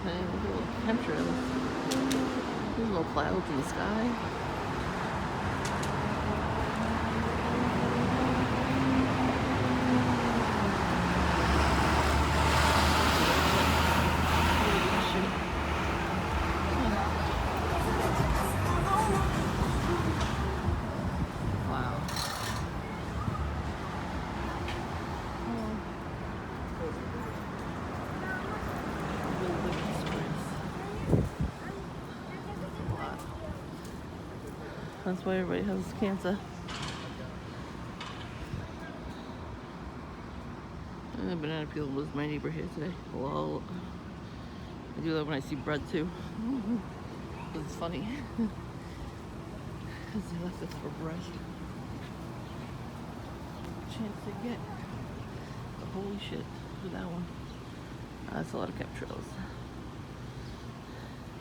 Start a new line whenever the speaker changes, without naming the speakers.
Hey, look at little chemtrails. There's little clouds in the sky. Wow. That's why everybody has cancer. And the banana peel was my neighbor here today. Lol. I do that when I see bread too. Because it's funny. Because he left us for bread. Chance to get. But holy shit. Look at that one. That's a lot of chemtrails.